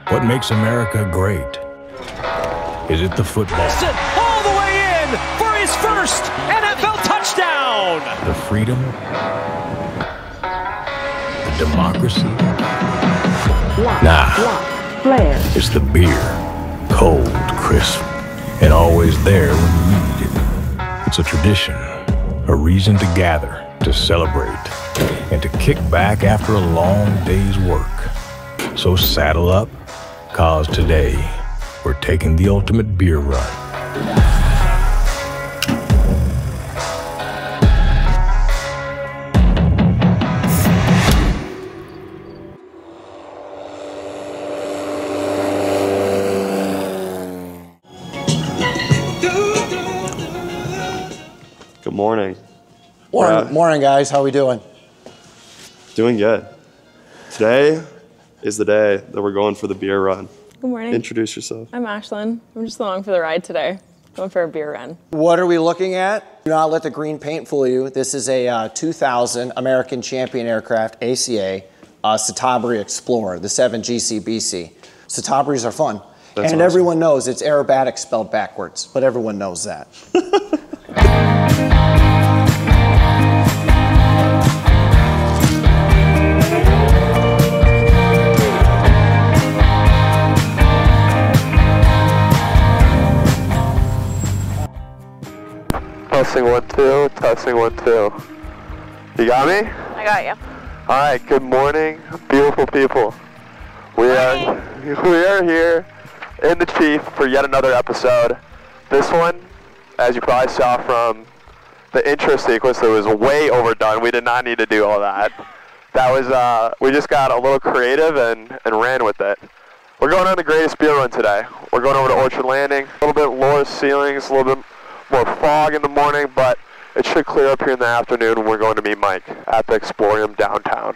What makes America great? Is it the football? All the way in for his first NFL touchdown! The freedom? The democracy? Nah, it's the beer. Cold, crisp, and always there when you need it. It's a tradition, a reason to gather, to celebrate, and to kick back after a long day's work. So saddle up, cause today we're taking the ultimate beer run. Good morning. Morning, guys. How we doing? Doing good. Today is the day that we're going for the beer run. Good morning. Introduce yourself. I'm Ashlyn. I'm just along for the ride today. Going for a beer run. What are we looking at? Do not let the green paint fool you. This is a 2000 American Champion Aircraft, ACA, Citabria Explorer, the 7 GCBC. Citabrias are fun. That's and awesome. everyone knows it's aerobatic spelled backwards, but everyone knows that. Testing 1, 2. Testing 1, 2. You got me? I got you. All right. Good morning, beautiful people. We are here in the Chief for yet another episode. This one, as you probably saw from the intro sequence, that was way overdone. We did not need to do all that. That was we just got a little creative and ran with it. We're going on the greatest beer run today. We're going over to Orchard Landing. A little bit lower ceilings, a little bit more fog in the morning, but it should clear up here in the afternoon when we're going to meet Mike at the Explorium downtown,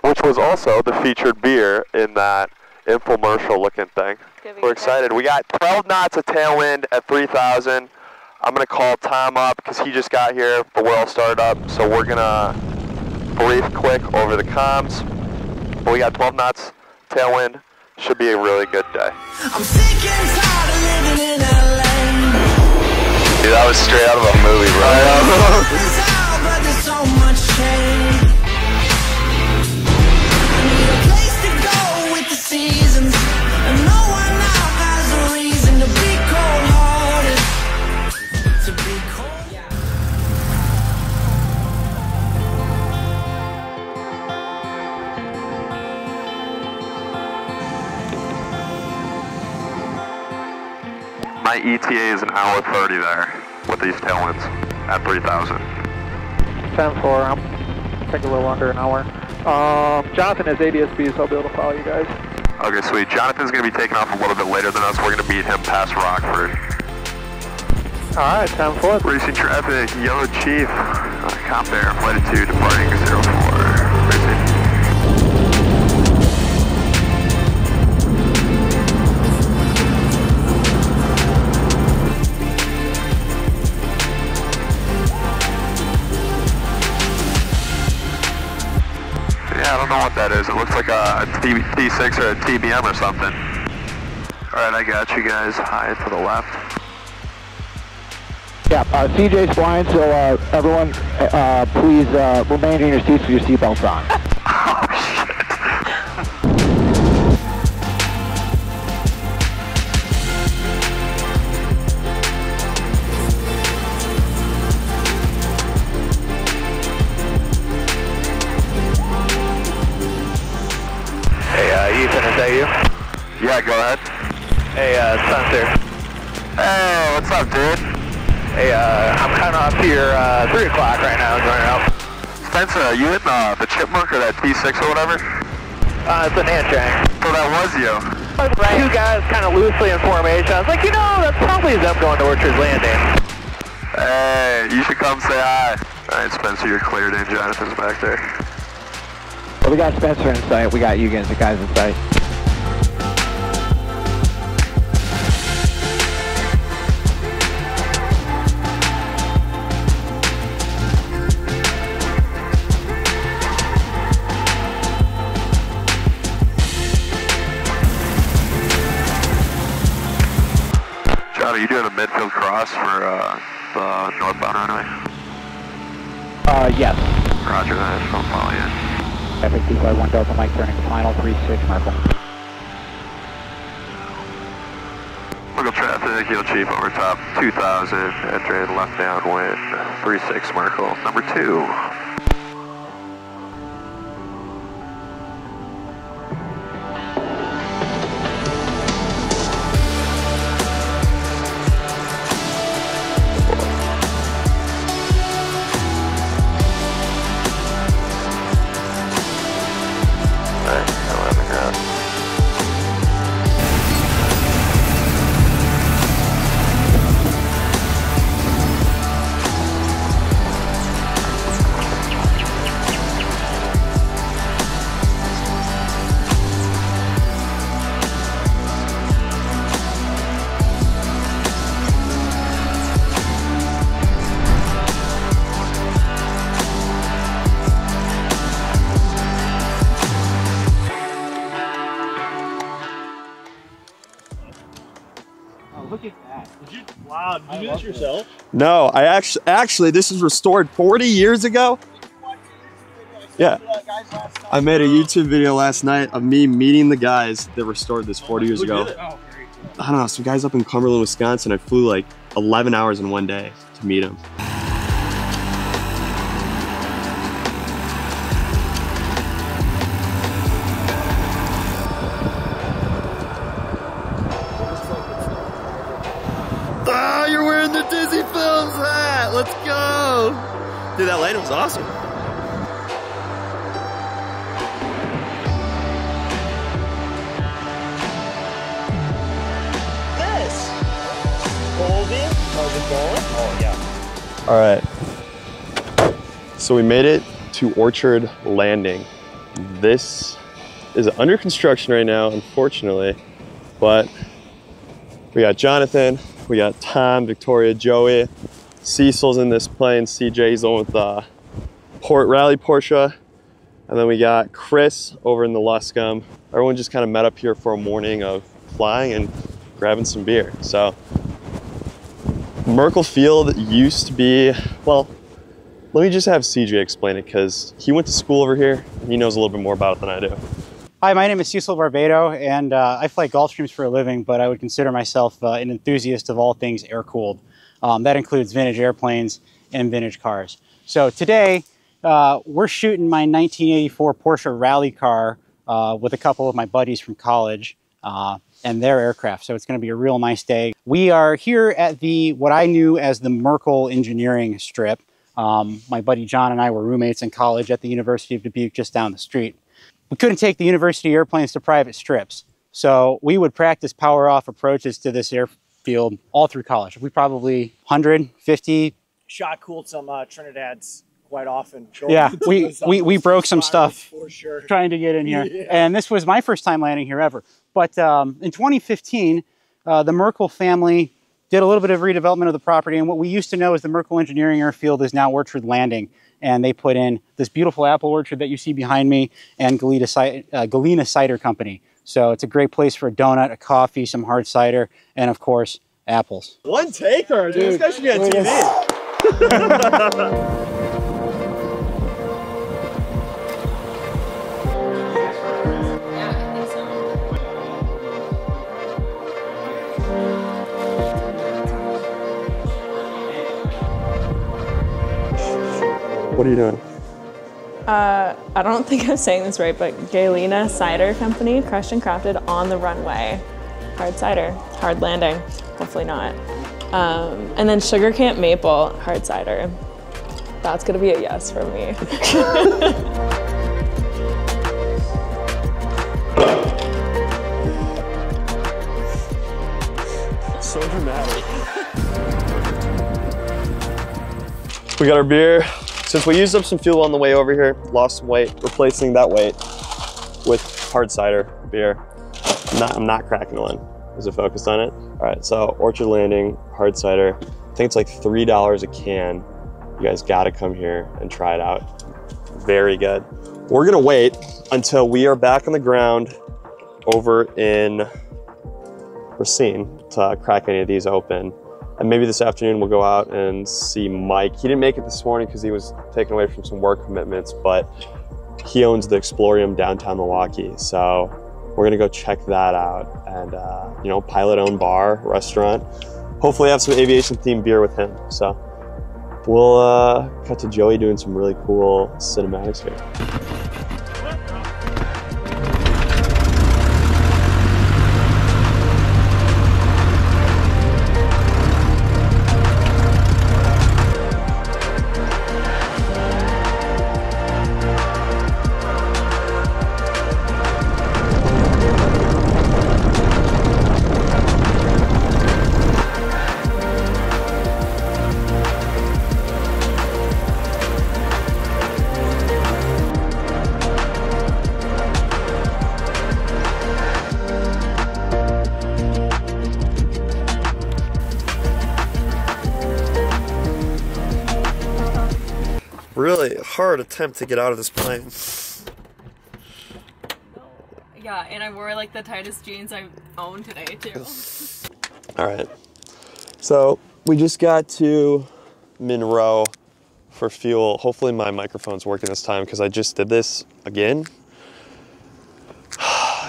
which was also the featured beer in that infomercial looking thing. We're excited. We got 12 knots of tailwind at 3,000. I'm going to call Tom up because he just got here, but we're all started up, so we're going to brief quick over the comms. But we got 12 knots tailwind. Should be a really good day. I'm sick and tired of living in LA. Dude, that was straight out of a movie, bro. It's out, but there's so much change. I need a place to go with the seasons, and no one now has a reason to be cold-hearted. To be cold. My ETA is an hour 30 there with these tailwinds at 3,000. 10-4, I'm take a little under an hour. Jonathan has ADSB, so I'll be able to follow you guys. Okay, sweet. Jonathan's going to be taking off a little bit later than us. We're going to meet him past Rockford. All right, 10-4. Racing traffic, Yellow Chief, Comp Air, Flight 2, departing 04. Racing. Yeah, I don't know what that is. It looks like a T6 or a TBM or something. Alright, I got you guys. High to the left. Yeah, CJ's flying, so everyone, please remain in your seats with your seatbelts on. Oh, shit. Hey, Ethan, is that you? Yeah, go ahead. Hey, Spencer. Hey, what's up, dude? Hey, I'm kind of up here 3 o'clock right now, joining up. Spencer, are you in the Chipmunk or that T6 or whatever? It's an Anchang. So that was you. Two guys kind of loosely in formation. I was like, you know, that's probably them going to Orchard Landing. Hey, you should come say hi. Alright, Spencer, you're cleared in. Jonathan's back there. Well, we got Spencer in sight. We got you guys in sight. John, are you doing a midfield cross for the northbound runway? Yes. Roger that, I'll follow you. Traffic 251 Delta Mike turning final 36 Merkel. Local traffic, Heel Chief over top 2000, entering left downwind 36 Merkel, number 2. Wow, did you do this yourself? No, I actually this was restored 40 years ago. Yeah. I made a YouTube video last night of me meeting the guys that restored this 40 years ago. I don't know, some guys up in Cumberland, Wisconsin. I flew like 11 hours in one day to meet them. Ah, you're wearing the Disney Films hat! Let's go! Dude, that landing was awesome. This! Holding? How's it going? Oh, yeah. All right. So we made it to Orchard Landing. This is under construction right now, unfortunately, but we got Jonathan, we got Tom, Victoria, Joey, Cecil's in this plane, CJ's on with Port Rally Porsche, and then we got Chris over in the Luscombe. Everyone just kind of met up here for a morning of flying and grabbing some beer. So Merkel Field used to be, well, let me just have CJ explain it because he went to school over here and he knows a little bit more about it than I do. Hi, my name is Cecil Barbado, and I fly Gulfstreams for a living, but I would consider myself an enthusiast of all things air-cooled. That includes vintage airplanes and vintage cars. So today, we're shooting my 1984 Porsche rally car with a couple of my buddies from college and their aircraft. So it's going to be a real nice day. We are here at what I knew as the Merkel Engineering Strip. My buddy John and I were roommates in college at the University of Dubuque just down the street. We couldn't take the university airplanes to private strips, so we would practice power-off approaches to this airfield all through college. We probably 150. Shot cooled some Trinidad's quite often. Yeah, we broke some stuff for sure. Trying to get in here. Yeah. And this was my first time landing here ever. But in 2015, the Merkel family did a little bit of redevelopment of the property, and what we used to know as the Merkel Engineering Airfield is now Orchard Landing. And they put in this beautiful apple orchard that you see behind me and Galena Cider Company. So it's a great place for a donut, a coffee, some hard cider, and of course, apples. One taker, dude. This guy should be on TV. What are you doing? I don't think I'm saying this right, but Galena Cider Company, crushed and crafted on the runway. Hard cider, hard landing, hopefully not. And then Sugar Camp Maple, hard cider. That's gonna be a yes from me. So dramatic. We got our beer. Since we used up some fuel on the way over here, lost some weight, replacing that weight with hard cider beer. I'm not cracking one. Is it focused on it? All right, so Orchard Landing, hard cider. I think it's like $3 a can. You guys gotta come here and try it out. Very good. We're gonna wait until we are back on the ground over in Racine to crack any of these open. And maybe this afternoon we'll go out and see Mike. He didn't make it this morning because he was taken away from some work commitments, but he owns the Explorium downtown Milwaukee. So we're gonna go check that out and, you know, pilot-owned bar, restaurant. Hopefully have some aviation-themed beer with him. So we'll cut to Joey doing some really cool cinematics here. Really hard attempt to get out of this plane. Yeah, and I wore like the tightest jeans I own today too. All right, so we just got to Monroe for fuel. Hopefully my microphone's working this time because I just did this again.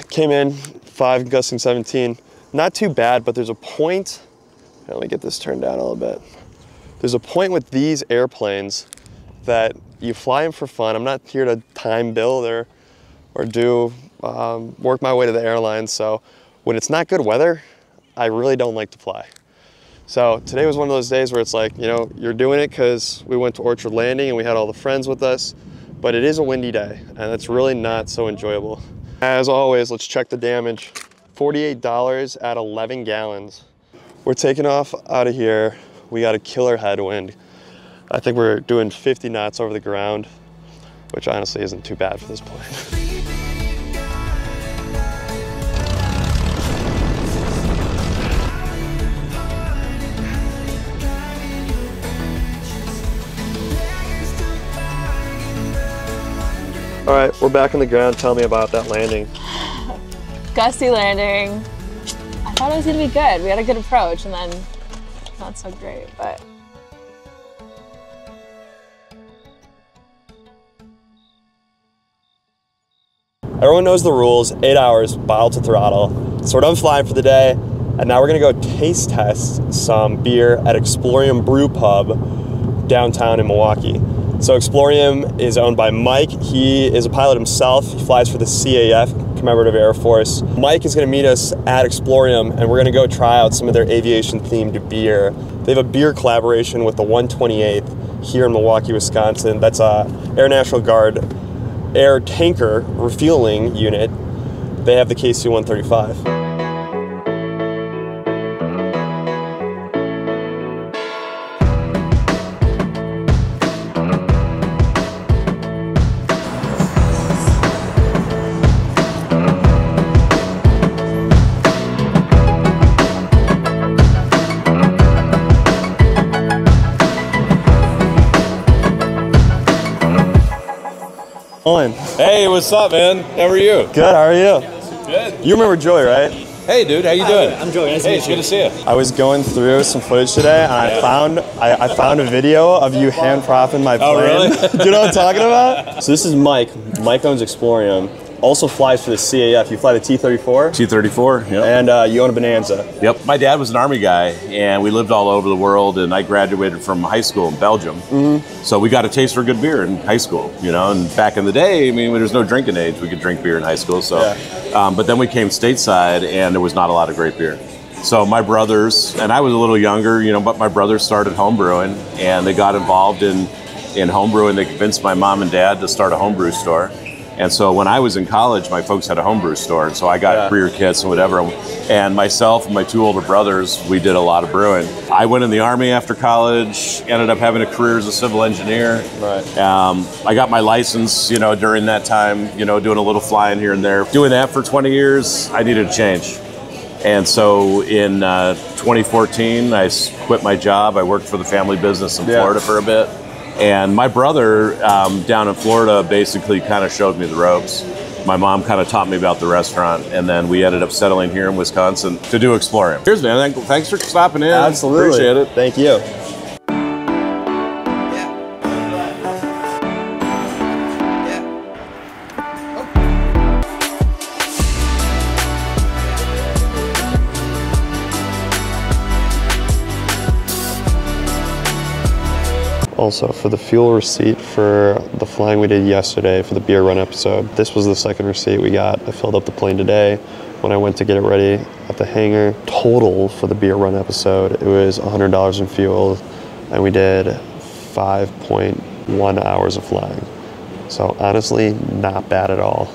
Came in 5 gusting 17. Not too bad, but there's a point. Let me get this turned down a little bit. There's a point with these airplanes that you fly them for fun. I'm not here to time build or do work my way to the airline. So when it's not good weather, I really don't like to fly. So today was one of those days where it's like, you know, you're doing it because we went to Orchard Landing and we had all the friends with us, but it is a windy day and it's really not so enjoyable. As always, let's check the damage. $48 at 11 gallons. We're taking off out of here. We got a killer headwind. I think we're doing 50 knots over the ground, which honestly isn't too bad for this plane. All right, we're back on the ground. Tell me about that landing. Gusty landing. I thought it was gonna be good. We had a good approach and then not so great, but. Everyone knows the rules, 8 hours, bottle to throttle. So we're done flying for the day, and now we're gonna go taste test some beer at Explorium Brew Pub downtown in Milwaukee. So Explorium is owned by Mike. He is a pilot himself. He flies for the CAF, Commemorative Air Force. Mike is gonna meet us at Explorium, and we're gonna go try out some of their aviation-themed beer. They have a beer collaboration with the 128th here in Milwaukee, Wisconsin. That's a Air National Guard air tanker refueling unit. They have the KC-135. Hey, what's up, man? How are you? Good, how are you? Good. You remember Joey, right? Hey, dude, how you doing? I'm Joey. Nice to hey, meet it's you. good to see you. I was going through some footage today, and I found a video of you hand propping my plane. Oh, really? Do you know what I'm talking about? So this is Mike. Mike owns Explorium. Also flies for the CAF. You fly the T-34? T-34, yep. And you own a Bonanza. Yep. My dad was an Army guy, and we lived all over the world, and I graduated from high school in Belgium. Mm-hmm. So we got a taste for good beer in high school, you know, and back in the day, I mean, when there was no drinking age, we could drink beer in high school. So, yeah. But then we came stateside, and there was not a lot of great beer. So my brothers, and I was a little younger, you know, but my brothers started homebrewing, and they got involved in homebrewing. They convinced my mom and dad to start a homebrew store. And so when I was in college, my folks had a homebrew store, and so I got beer kits and whatever. And myself and my 2 older brothers, we did a lot of brewing. I went in the Army after college, ended up having a career as a civil engineer. Right. I got my license, you know, during that time, you know, doing a little flying here and there. Doing that for 20 years, I needed a change. And so in 2014, I quit my job. I worked for the family business in Florida for a bit. And my brother down in Florida basically kind of showed me the ropes. My mom kind of taught me about the restaurant, and then we ended up settling here in Wisconsin to do Exploring. Cheers, man. Thanks for stopping in. Absolutely. Appreciate it. Thank you. Also, for the fuel receipt for the flying we did yesterday for the beer run episode, this was the second receipt we got. I filled up the plane today when I went to get it ready at the hangar. Total for the beer run episode, it was $100 in fuel, and we did 5.1 hours of flying. So honestly, not bad at all.